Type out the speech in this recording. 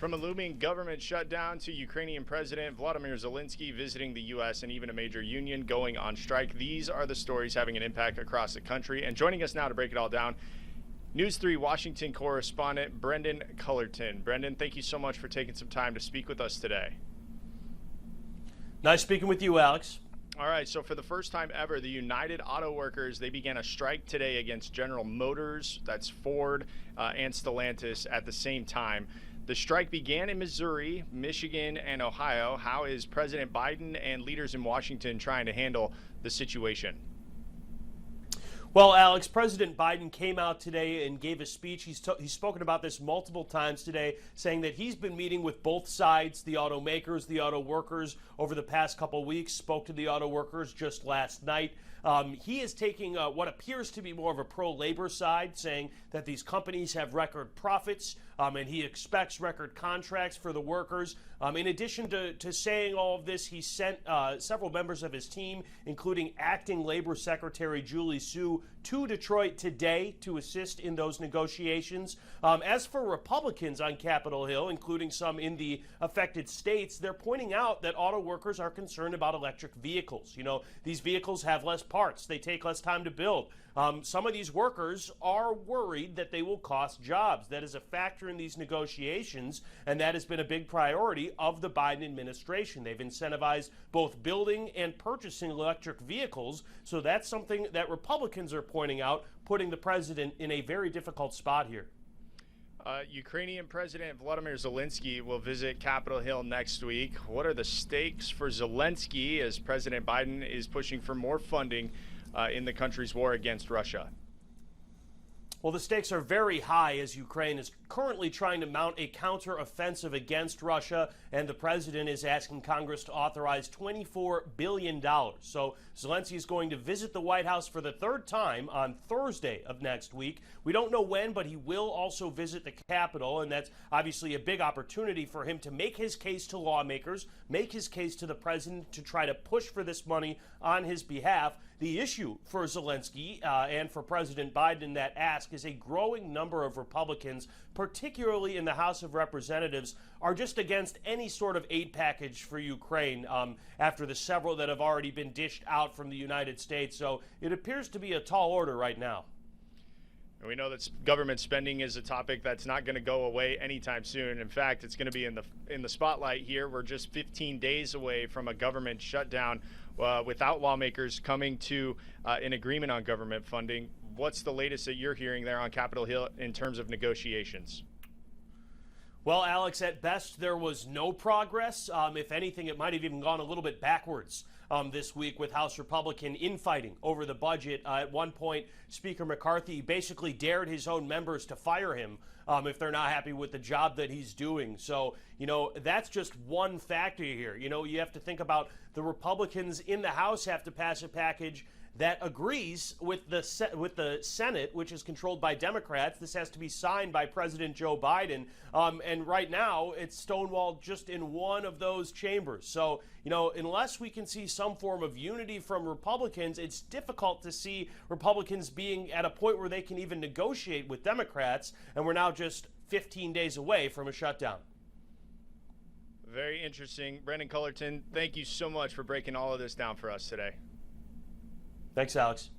From a looming government shutdown to Ukrainian President Volodymyr Zelensky visiting the U.S. and even a major union going on strike, these are the stories having an impact across the country. And joining us now to break it all down, News 3 Washington correspondent Brendan Cullerton. Brendan, thank you so much for taking some time to speak with us today. Nice speaking with you, Alex. All right, so for the first time ever, the United Auto Workers, they began a strike today against General Motors, that's Ford, and Stellantis at the same time. The strike began in Missouri, Michigan, and Ohio. How is President Biden and leaders in Washington trying to handle the situation? Well, Alex, President Biden came out today and gave a speech. He's spoken about this multiple times today, saying that he's been meeting with both sides, the automakers, the auto workers, over the past couple weeks, spoke to the auto workers just last night. He is taking what appears to be more of a pro-labor side, saying that these companies have record profits, and he expects record contracts for the workers. In addition to saying all of this, he sent several members of his team, including Acting Labor Secretary Julie Su, to Detroit today to assist in those negotiations. As for Republicans on Capitol Hill, including some in the affected states, they're pointing out that auto workers are concerned about electric vehicles. You know, these vehicles have less parts. They take less time to build. Some of these workers are worried that they will cost jobs. That is a factor in these negotiations, and that has been a big priority of the Biden administration. They've incentivized both building and purchasing electric vehicles, so that's something that Republicans are pointing out, putting the president in a very difficult spot here. Ukrainian President Volodymyr Zelensky will visit Capitol Hill next week. What are the stakes for Zelensky as President Biden is pushing for more funding in the country's war against Russia? Well, the stakes are very high as Ukraine is currently trying to mount a counteroffensive against Russia, and the president is asking Congress to authorize $24 billion. So Zelensky is going to visit the White House for the third time on Thursday of next week. We don't know when, but he will also visit the Capitol, and that's obviously a big opportunity for him to make his case to lawmakers, make his case to the president to try to push for this money on his behalf. The issue for Zelensky and for President Biden in that ask is a growing number of Republicans, particularly in the House of Representatives, are just against any sort of aid package for Ukraine after the several that have already been dished out from the United States. So it appears to be a tall order right now. And we know that government spending is a topic that's not going to go away anytime soon. In fact, it's going to be in the spotlight here. We're just 15 days away from a government shutdown without lawmakers coming to an agreement on government funding. What's the latest that you're hearing there on Capitol Hill in terms of negotiations? Well, Alex, at best, there was no progress. If anything, it might have even gone a little bit backwards this week with House Republican infighting over the budget. At one point, Speaker McCarthy basically dared his own members to fire him if they're not happy with the job that he's doing. So, you know, that's just one factor here. You know, you have to think about the Republicans in the House have to pass a package that agrees with the Senate, which is controlled by Democrats. This has to be signed by President Joe Biden. And right now, it's stonewalled just in one of those chambers. So, you know, unless we can see some form of unity from Republicans, it's difficult to see Republicans being at a point where they can even negotiate with Democrats. And we're now just 15 days away from a shutdown. Very interesting. Brendan Cullerton, thank you so much for breaking all of this down for us today. Thanks, Alex.